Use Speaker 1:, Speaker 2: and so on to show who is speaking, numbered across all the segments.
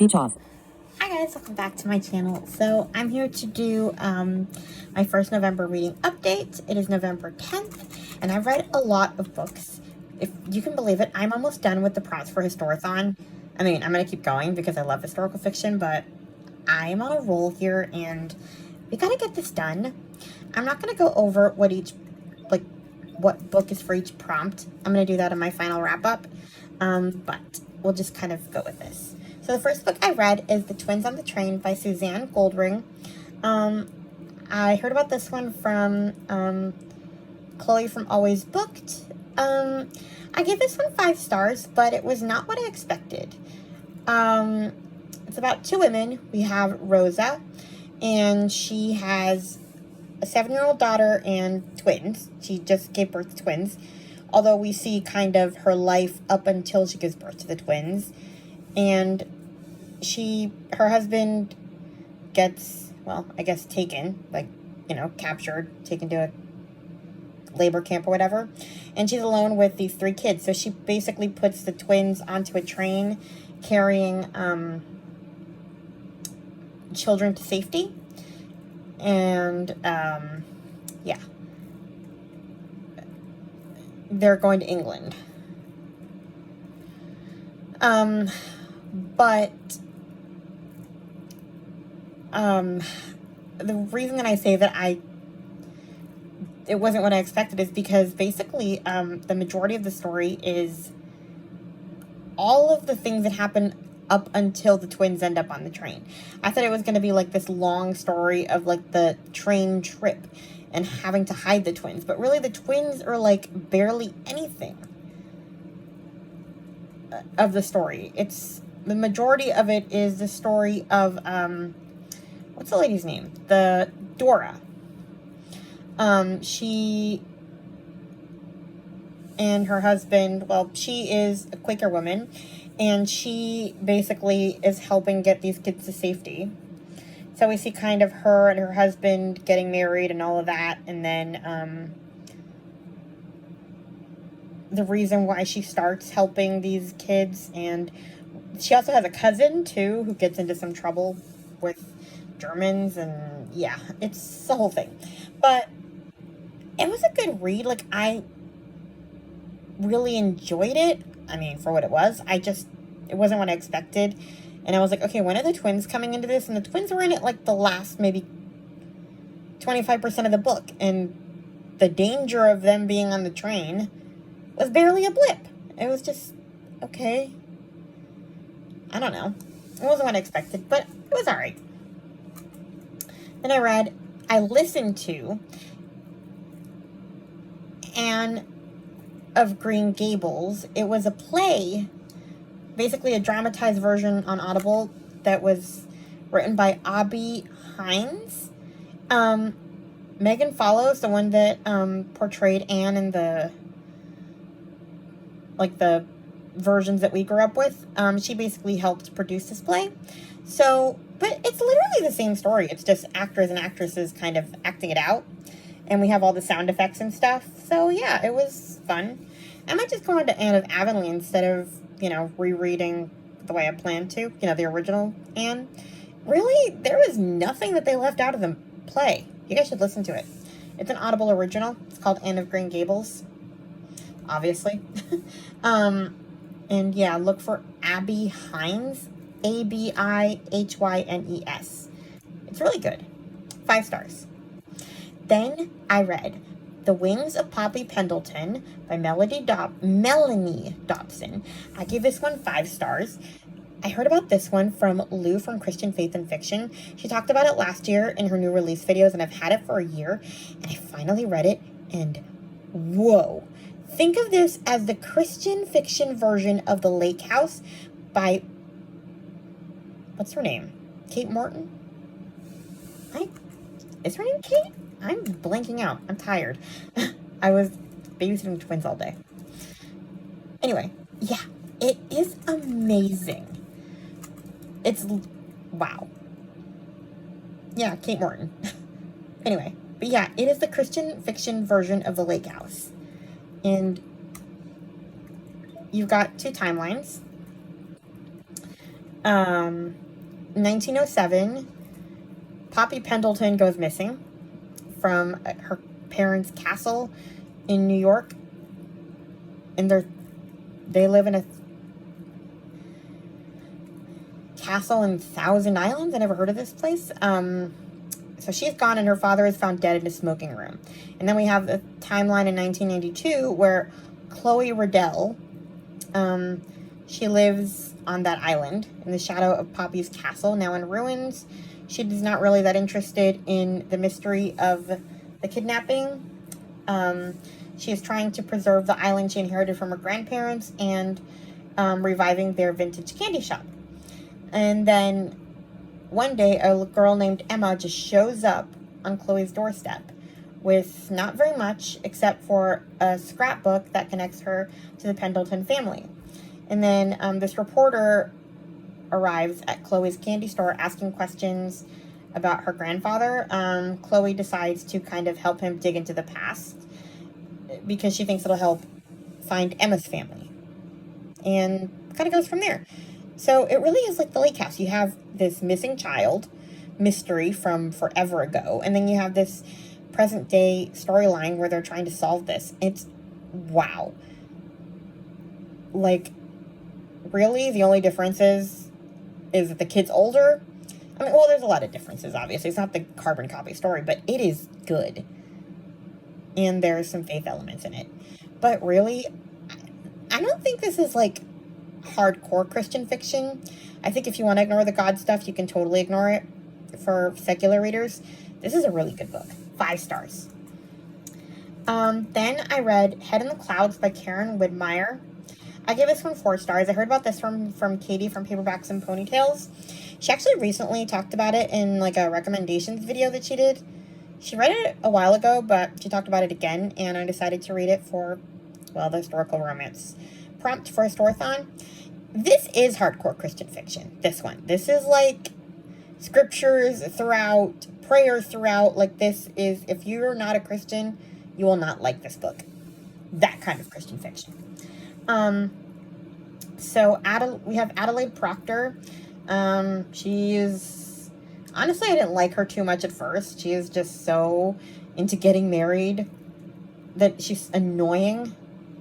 Speaker 1: Speech off.
Speaker 2: Hi guys, welcome back to my channel. So I'm here to do my first November reading update. It is November 10th, and I've read a lot of books. If you can believe it, I'm almost done with the prompts for historuthon. I mean, I'm going to keep going because I love historical fiction, but I'm on a roll here, and we got to get this done. I'm not going to go over what book is for each prompt. I'm going to do that in my final wrap-up, but we'll just kind of go with this. So the first book I read is The Twins on the Train by Suzanne Goldring. I heard about this one from Chloe from Always Booked. I gave this one 5 stars, but it was not what I expected. It's about 2 women. We have Rosa, and she has a 7-year-old daughter and twins. She just gave birth to twins, although we see kind of her life up until she gives birth to the twins. And her husband gets, well, I guess taken, captured, taken to a labor camp or whatever. And she's alone with these 3 kids. So she basically puts the twins onto a train carrying children to safety. And, yeah. They're going to England. The reason that I say that it wasn't what I expected is because basically, the majority of the story is all of the things that happen up until the twins end up on the train. I thought it was going to be like this long story of like the train trip and having to hide the twins, but really the twins are like barely anything of the story. The majority of it is the story of, what's the lady's name? Dora. She and her husband, well, she is a Quaker woman, and she basically is helping get these kids to safety. So we see kind of her and her husband getting married and all of that, and then, the reason why she starts helping these kids. And she also has a cousin too who gets into some trouble with Germans, and yeah, it's the whole thing. But it was a good read. Like, I really enjoyed it. I mean, for what it was. It wasn't what I expected. And I was like, okay, when are the twins coming into this? And the twins were in it like the last maybe 25% of the book, and the danger of them being on the train was barely a blip. It was just, okay. I don't know. It wasn't what I expected, but it was alright. Then I listened to Anne of Green Gables. It was a play, basically a dramatized version on Audible that was written by Abby Hines. Megan Follows, the one that portrayed Anne in the versions that we grew up with, she basically helped produce this play. So, but it's literally the same story. It's just actors and actresses kind of acting it out. And we have all the sound effects and stuff. So, yeah, it was fun. I might just go on to Anne of Avonlea instead of, rereading the way I planned to, the original Anne. Really, there was nothing that they left out of the play. You guys should listen to it. It's an Audible original. It's called Anne of Green Gables, obviously. And yeah, look for Abby Hines, Abihines. It's really good. 5 stars. Then I read The Wings of Poppy Pendleton by Melanie Dobson. I gave this one 5 stars. I heard about this one from Lou from Christian Faith and Fiction. She talked about it last year in her new release videos, and I've had it for a year, and I finally read it, and whoa. Think of this as the Christian fiction version of The Lake House by, what's her name? Kate Morton? Is her name Kate? I'm blanking out. I'm tired. I was babysitting twins all day. Anyway, yeah, it is amazing. It's, wow. Yeah, Kate Morton. Anyway, but yeah, it is the Christian fiction version of The Lake House. And you've got 2 timelines. 1907, Poppy Pendleton goes missing from her parents' castle in New York. And they live in a castle in Thousand Islands. I never heard of this place. So she's gone, and her father is found dead in a smoking room. And then we have the timeline in 1992 where Chloe Riddell, she lives on that island in the shadow of Poppy's castle, now in ruins. She is not really that interested in the mystery of the kidnapping. She is trying to preserve the island she inherited from her grandparents and reviving their vintage candy shop. And then one day, a girl named Emma just shows up on Chloe's doorstep with not very much except for a scrapbook that connects her to the Pendleton family. And then this reporter arrives at Chloe's candy store asking questions about her grandfather. Chloe decides to kind of help him dig into the past because she thinks it'll help find Emma's family. And kind of goes from there. So it really is like the Lake House. You have this missing child mystery from forever ago, and then you have this present day storyline where they're trying to solve this. It's wow. Like, really, the only difference is that the kid's older. I mean, well, there's a lot of differences, obviously. It's not the carbon copy story, but it is good. And there's some faith elements in it. But really, I don't think this is like hardcore Christian fiction. I think if you want to ignore the God stuff, you can totally ignore it for secular readers. This is a really good book. 5 stars. Then I read Head in the Clouds by Karen Widmeyer. I gave this one 4 stars. I heard about this from Katie from Paperbacks and Ponytails. She actually recently talked about it in like a recommendations video that she did. She read it a while ago, but she talked about it again, and I decided to read it for, well, the historical romance prompt for historuthon. This is hardcore Christian fiction, this one. This is like scriptures throughout, prayers throughout. Like, this is, if you're not a Christian, you will not like this book. That kind of Christian fiction. So we have Adelaide Proctor. She is, honestly, I didn't like her too much at first. She is just so into getting married that she's annoying.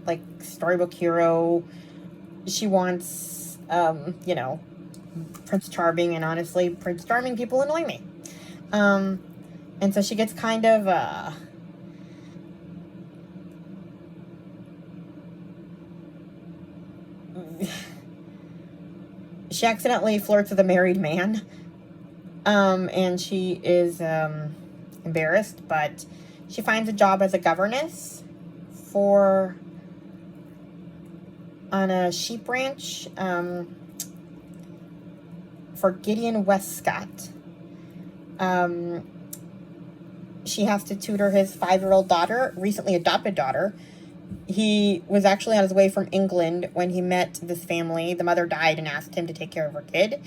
Speaker 2: Like, storybook hero. She wants, Prince Charming, and honestly, Prince Charming people annoy me. And so she gets kind of, she accidentally flirts with a married man, and she is, embarrassed, but she finds a job as a governess on a sheep ranch, for Gideon Westcott. She has to tutor his 5-year-old daughter, recently adopted daughter. He was actually on his way from England when he met this family. The mother died and asked him to take care of her kid.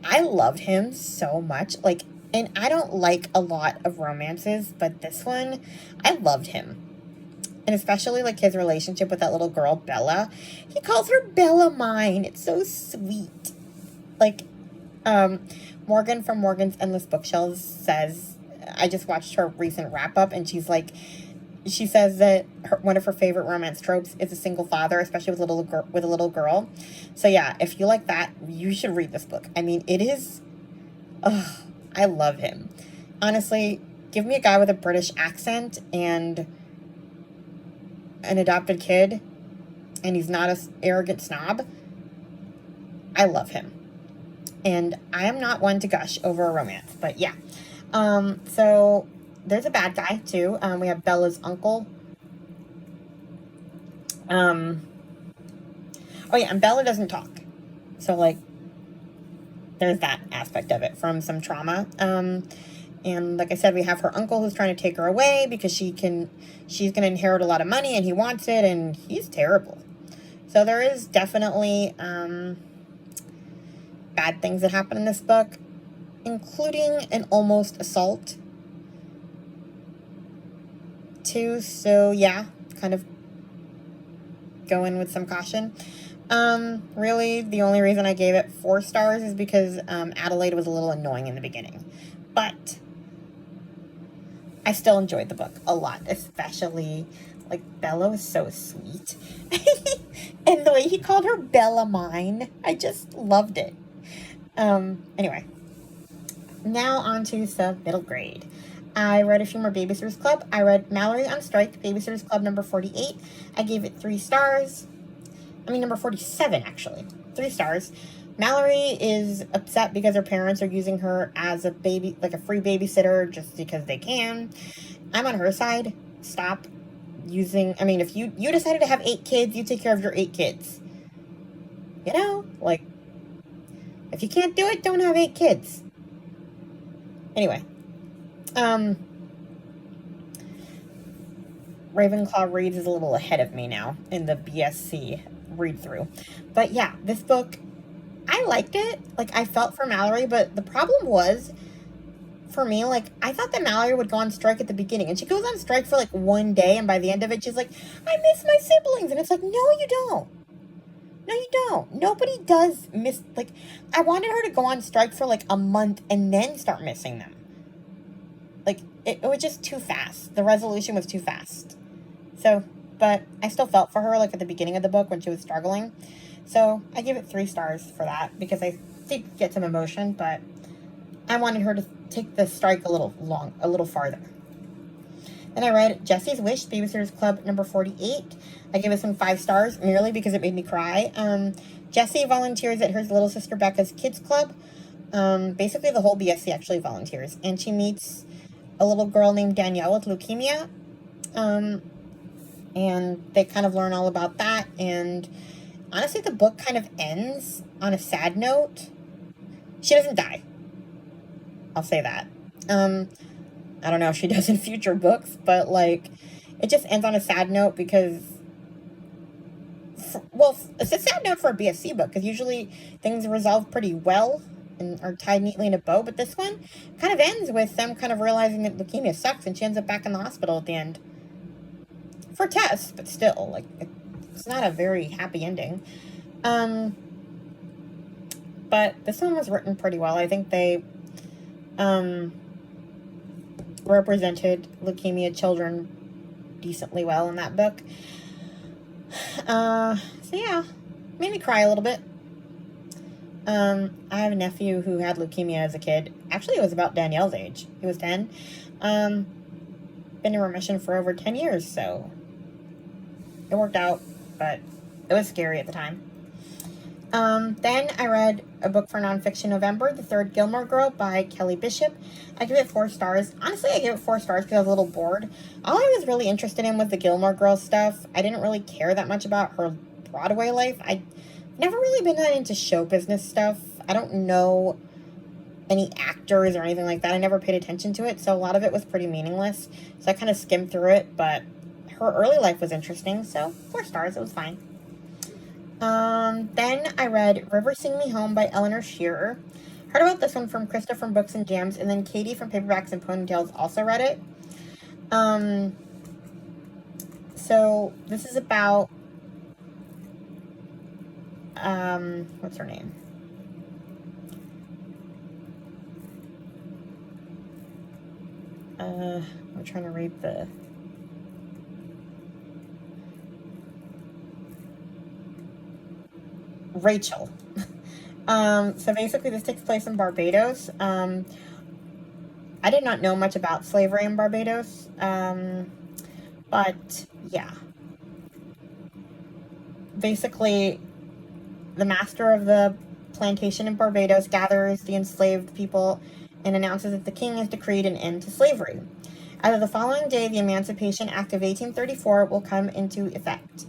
Speaker 2: I loved him so much. Like, and I don't like a lot of romances, but this one, I loved him. And especially, like, his relationship with that little girl, Bella. He calls her Bella mine. It's so sweet. Like, Morgan from Morgan's Endless Bookshelves says, I just watched her recent wrap-up, and she's like, she says that one of her favorite romance tropes is a single father, especially with a little girl. So, yeah, if you like that, you should read this book. I mean, it is, I love him. Honestly, give me a guy with a British accent and an adopted kid, and he's not an arrogant snob. I love him. And I am not one to gush over a romance, but yeah. So there's a bad guy too. We have Bella's uncle. Oh yeah, and Bella doesn't talk. So, like, there's that aspect of it from some trauma. And like I said, we have her uncle who's trying to take her away because she's going to inherit a lot of money, and he wants it, and he's terrible. So there is definitely bad things that happen in this book, including an almost assault too. So yeah, kind of go in with some caution. Really, the only reason I gave it 4 stars is because Adelaide was a little annoying in the beginning. But I still enjoyed the book a lot, especially, like, Bella was so sweet. And the way he called her Bella Mine, I just loved it. Anyway, now on to some middle grade. I read a few more Babysitter's Club. I read Mallory on Strike, Babysitter's Club number 48. I gave it 3 stars. I mean, number 47, actually. 3 stars. Mallory is upset because her parents are using her as a baby, like a free babysitter just because they can. I'm on her side. Stop using, I mean, if you decided to have 8 kids, you take care of your 8 kids. You know, like, if you can't do it, don't have 8 kids. Anyway, Ravenclaw Reads is a little ahead of me now in the BSC read-through. But yeah, this book, I liked it. Like, I felt for Mallory, but the problem was, for me, like, I thought that Mallory would go on strike at the beginning. And she goes on strike for, like, 1 day, and by the end of it, she's like, I miss my siblings. And it's like, no, you don't. No, you don't. Nobody does miss, like, I wanted her to go on strike for, like, a month and then start missing them. Like, it was just too fast. The resolution was too fast. So, but I still felt for her, like, at the beginning of the book when she was struggling. So, I give it 3 stars for that, because I did get some emotion, but I wanted her to take the strike a little farther. Then I read Jessie's Wish, Babysitter's Club number 48. I gave it some 5 stars, merely because it made me cry. Jessie volunteers at her little sister Becca's kids club. Basically, the whole BSC actually volunteers. And she meets a little girl named Danielle with leukemia. And they kind of learn all about that. And honestly, the book kind of ends on a sad note. She doesn't die. I'll say that. I don't know if she does in future books, but, like, it just ends on a sad note because, well, it's a sad note for a BSC book, because usually things resolve pretty well and are tied neatly in a bow, but this one kind of ends with them kind of realizing that leukemia sucks, and she ends up back in the hospital at the end. For Tess, but still, like, it's not a very happy ending. But this one was written pretty well. I think they, represented leukemia children decently well in that book. So yeah, made me cry a little bit. I have a nephew who had leukemia as a kid. Actually, it was about Danielle's age. He was 10. Been in remission for over 10 years, so it worked out, but it was scary at the time. Then I read a book for nonfiction November, The Third Gilmore Girl by Kelly Bishop. I give it 4 stars. Honestly, I gave it 4 stars because I was a little bored. All I was really interested in was the Gilmore Girls stuff. I didn't really care that much about her Broadway life. I've never really been that into show business stuff. I don't know any actors or anything like that. I never paid attention to it, so a lot of it was pretty meaningless. So I kind of skimmed through it, but her early life was interesting, so 4 stars. It was fine. Then I read River Sing Me Home by Eleanor Shearer. Heard about this one from Krista from Books and Jams, and then Katie from Paperbacks and Ponytails also read it. So this is about, what's her name? I'm trying to read the... Rachel. So basically this takes place in Barbados. I did not know much about slavery in Barbados. But yeah. Basically, the master of the plantation in Barbados gathers the enslaved people and announces that the king has decreed an end to slavery. As of the following day, the Emancipation Act of 1834 will come into effect.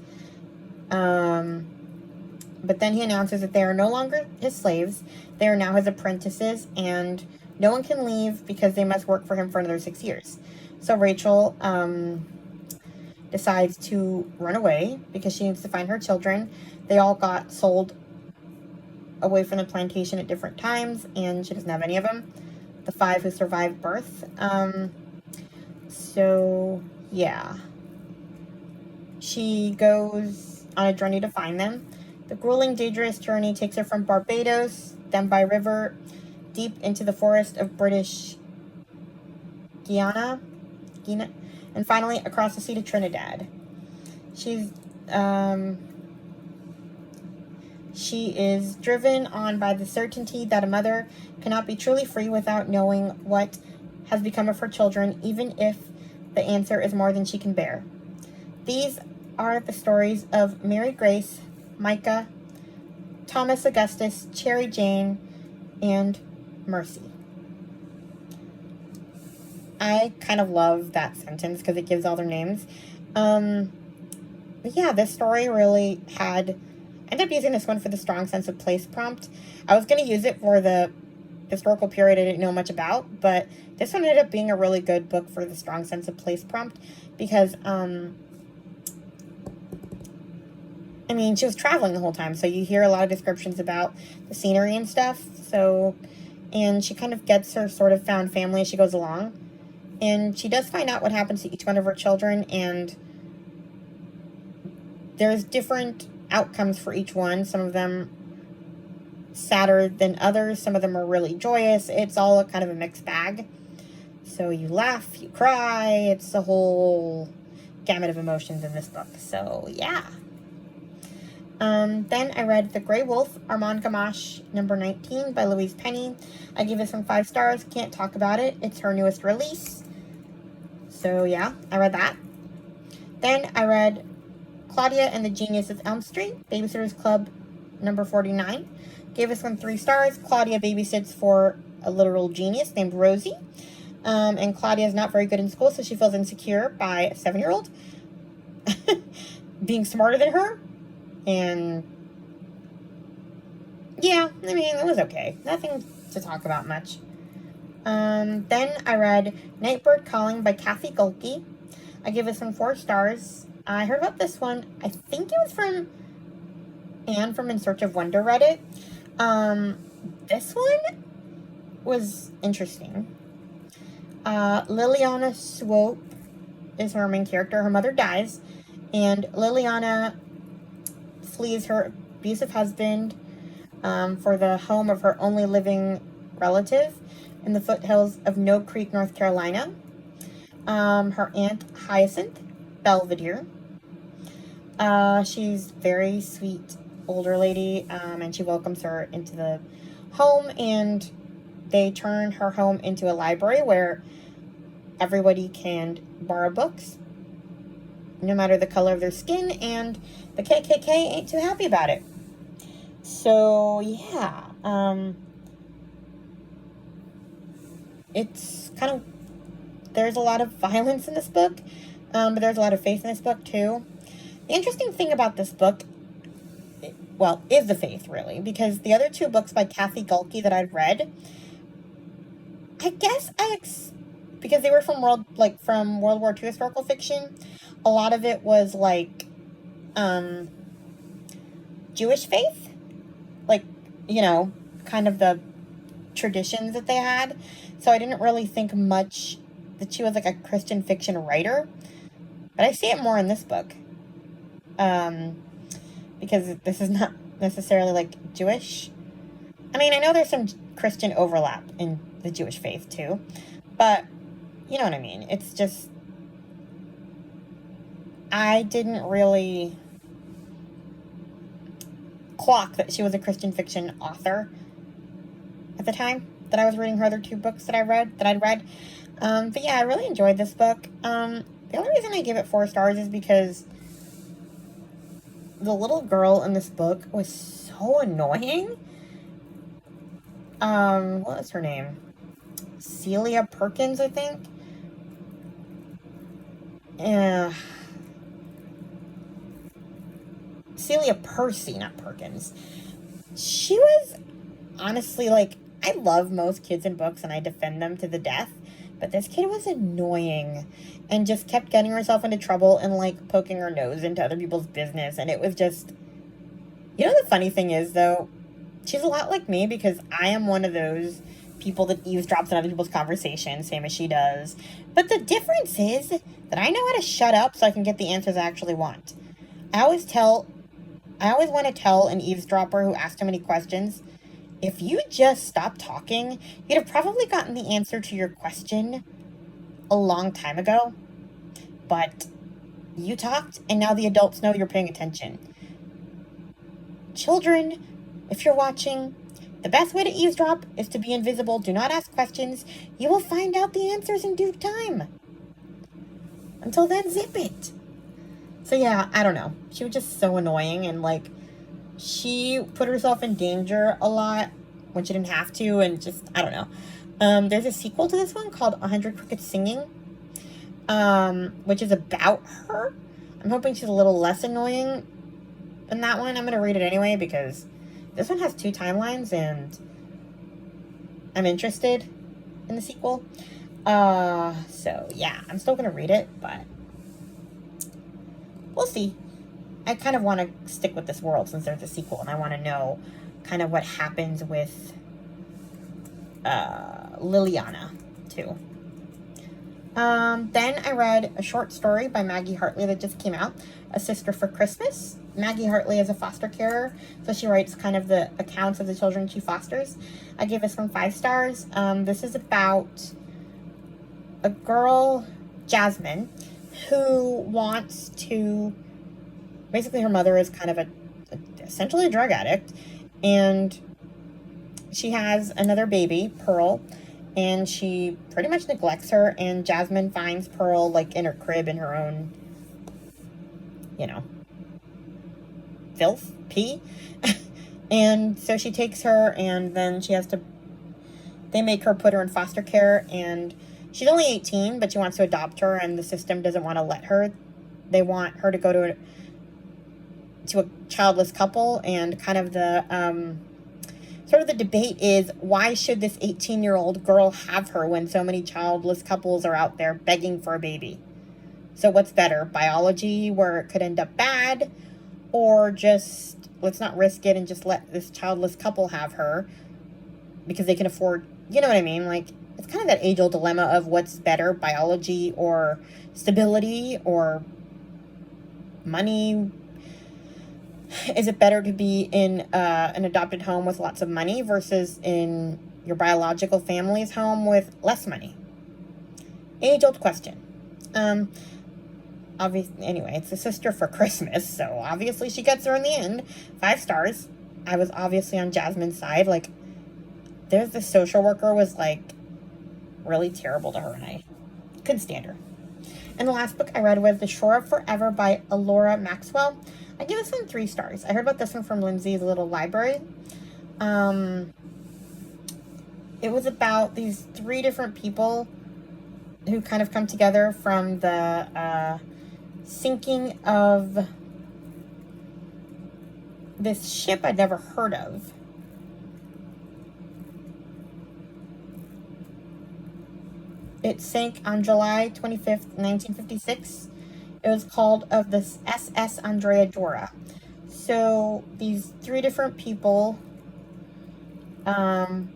Speaker 2: But then he announces that they are no longer his slaves. They are now his apprentices, and no one can leave because they must work for him for another 6 years. So Rachel decides to run away because she needs to find her children. They all got sold away from the plantation at different times, and she doesn't have any of them. The 5 who survived birth. So, yeah. She goes on a journey to find them. The grueling, dangerous journey takes her from Barbados, then by river, deep into the forest of British Guiana, and finally across the sea to Trinidad. She is driven on by the certainty that a mother cannot be truly free without knowing what has become of her children, even if the answer is more than she can bear. These are the stories of Mary Grace, Micah, Thomas Augustus, Cherry Jane, and Mercy. I kind of love that sentence because it gives all their names. But yeah, this story really I ended up using this one for the strong sense of place prompt. I was going to use it for the historical period I didn't know much about, but this one ended up being a really good book for the strong sense of place prompt because, I mean, she was traveling the whole time, so you hear a lot of descriptions about the scenery and stuff, and she kind of gets her sort of found family as she goes along, and she does find out what happens to each one of her children, and there's different outcomes for each one. Some of them sadder than others, some of them are really joyous. It's all a kind of a mixed bag. So you laugh, you cry, it's a whole gamut of emotions in this book. So yeah. Then I read The Grey Wolf, Armand Gamache, number 19 by Louise Penny. I gave this one 5 stars. Can't talk about it. It's her newest release. So yeah, I read that. Then I read Claudia and the Genius of Elm Street, Babysitter's Club, number 49. Gave this one 3 stars. Claudia babysits for a literal genius named Rosie. And Claudia is not very good in school, so she feels insecure by a 7-year-old being smarter than her. And yeah, I mean, it was okay. Nothing to talk about much. Then I read Nightbird Calling by Kathy Gulke. I gave this one 4 stars. I heard about this one. I think it was from Anne from In Search of Wonder read it. This one was interesting. Liliana Swope is her main character. Her mother dies, and Liliana flees her abusive husband for the home of her only living relative in the foothills of No Creek, North Carolina. Her aunt Hyacinth Belvedere. She's very sweet older lady, and she welcomes her into the home, and they turn her home into a library where everybody can borrow books, no matter the color of their skin, and the KKK ain't too happy about it. So, yeah, it's kind of, there's a lot of violence in this book, but there's a lot of faith in this book, too. The interesting thing about this book, well, is the faith, really, because the other 2 books by Kathy Gulke that I've read, I guess because they were from World War II historical fiction, a lot of it was, like, Jewish faith, like, you know, kind of the traditions that they had, so I didn't really think much that she was, like, a Christian fiction writer, but I see it more in this book, because this is not necessarily, like, Jewish. I mean, I know there's some Christian overlap in the Jewish faith, too, but you know what I mean. It's just, I didn't really clock that she was a Christian fiction author at the time that I was reading her other 2 books that I'd read. But yeah, I really enjoyed this book. The only reason I give it 4 stars is because the little girl in this book was so annoying. What was her name? Celia Perkins, I think. Celia Percy, not Perkins. She was honestly, like, I love most kids in books and I defend them to the death, but this kid was annoying and just kept getting herself into trouble and, like, poking her nose into other people's business, and it was just, you know, the funny thing is, though, she's a lot like me because I am one of those people that eavesdrops on other people's conversations, same as she does. But the difference is that I know how to shut up so I can get the answers I actually want. I always tell I always want to tell an eavesdropper who asked too many questions, if you just stopped talking, you'd have probably gotten the answer to your question a long time ago. But you talked, and now the adults know you're paying attention. Children, if you're watching, the best way to eavesdrop is to be invisible. Do not ask questions. You will find out the answers in due time. Until then, zip it. So yeah, I don't know. She was just so annoying, and like, she put herself in danger a lot when she didn't have to, and just, I don't know. There's a sequel to this one called 100 Crickets Singing, which is about her. I'm hoping she's a little less annoying than that one. I'm going to read it anyway because this one has 2 timelines, and I'm interested in the sequel. So yeah, I'm still going to read it, but we'll see. I kind of want to stick with this world since there's a sequel, and I want to know kind of what happens with Liliana, too. Then I read a short story by Maggie Hartley that just came out, A Sister for Christmas. Maggie Hartley is a foster carer, so she writes kind of the accounts of the children she fosters. I gave this one 5 stars. This is about a girl, Jasmine, who wants to... Basically, her mother is kind of essentially a drug addict, and she has another baby, Pearl, and she pretty much neglects her, and Jasmine finds Pearl, like, in her crib in her own, you know, filth, pee, and so she takes her, and then she has to, they make her put her in foster care, and she's only 18, but she wants to adopt her, and the system doesn't want to let her. They want her to go to a childless couple, and kind of the sort of the debate is, why should this 18-year-old girl have her when so many childless couples are out there begging for a baby? So what's better, biology where it could end up bad, or just let's not risk it and just let this childless couple have her because they can afford, you know what I mean? Like, it's kind of that age-old dilemma of what's better, biology or stability or money. Is it better to be in an adopted home with lots of money versus in your biological family's home with less money? Age-old question. Obviously, anyway, it's A Sister for Christmas, so obviously she gets her in the end. 5 stars. I was obviously on Jasmine's side. Like, there's the social worker was, like, really terrible to her, and I couldn't stand her. And the last book I read was The Shore of Forever by Alora Maxwell. I give this one 3 stars. I heard about this one from Lindsay's Little Library. It was about these 3 different people who kind of come together from the sinking of this ship I'd never heard of. It sank on July 25th, 1956. It was called of the SS Andrea Dora. So these 3 different people, Eloisa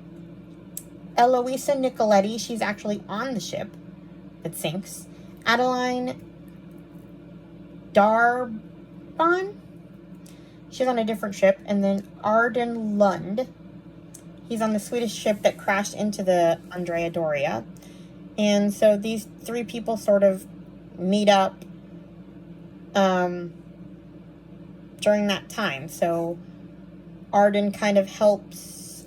Speaker 2: Nicoletti, she's actually on the ship that sinks. Adeline Darbon, she's on a different ship. And then Arden Lund, he's on the Swedish ship that crashed into the Andrea Doria. And so these 3 people sort of meet up during that time. So Arden kind of helps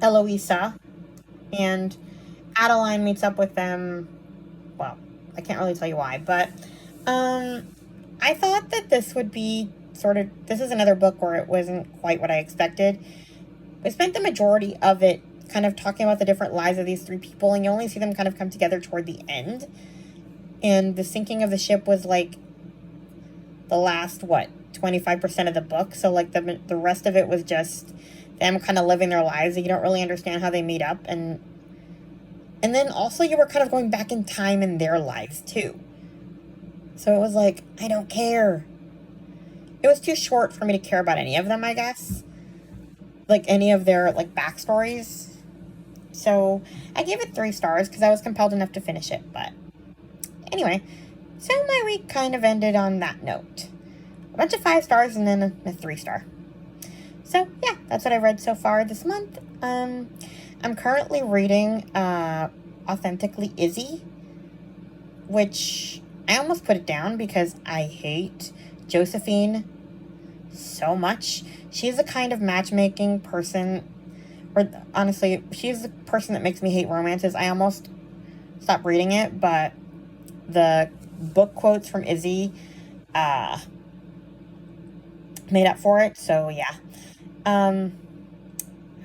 Speaker 2: Eloisa, and Adeline meets up with them. Well, I can't really tell you why, but I thought that this would be this is another book where it wasn't quite what I expected. I spent the majority of it kind of talking about the different lives of these 3 people, and you only see them kind of come together toward the end. And the sinking of the ship was like the last, 25% of the book. So like the rest of it was just them kind of living their lives. You don't really understand how they meet up. And then also you were kind of going back in time in their lives too. So it was like, I don't care. It was too short for me to care about any of them, I guess. Like any of their like backstories. So I gave it 3 stars because I was compelled enough to finish it. But anyway, so my week kind of ended on that note. bunch of 5 stars and then a 3-star. So, yeah, that's what I read so far this month. I'm currently reading Authentically Izzy, which I almost put it down because I hate Josephine so much. She's the kind of matchmaking person, or honestly, she's the person that makes me hate romances. I almost stopped reading it, but the book quotes from Izzy made up for it, so yeah.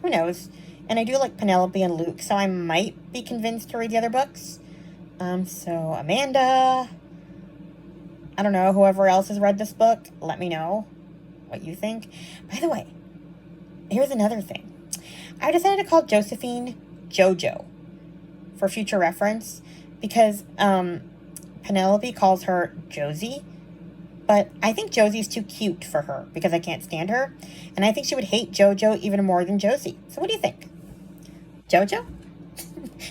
Speaker 2: Who knows? And I do like Penelope and Luke, so I might be convinced to read the other books. So Amanda, I don't know, whoever else has read this book, let me know what you think. By the way, here's another thing. I decided to call Josephine JoJo for future reference because Penelope calls her Josie, but I think Josie's too cute for her because I can't stand her, and I think she would hate JoJo even more than Josie. So what do you think? JoJo?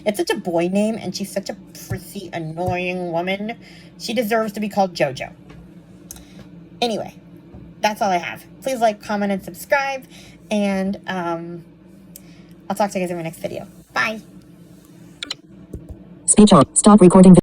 Speaker 2: It's such a boy name, and she's such a prissy, annoying woman. She deserves to be called JoJo. Anyway, that's all I have. Please like, comment, and subscribe, and I'll talk to you guys in my next video. Bye!
Speaker 1: Speech on. Stop recording.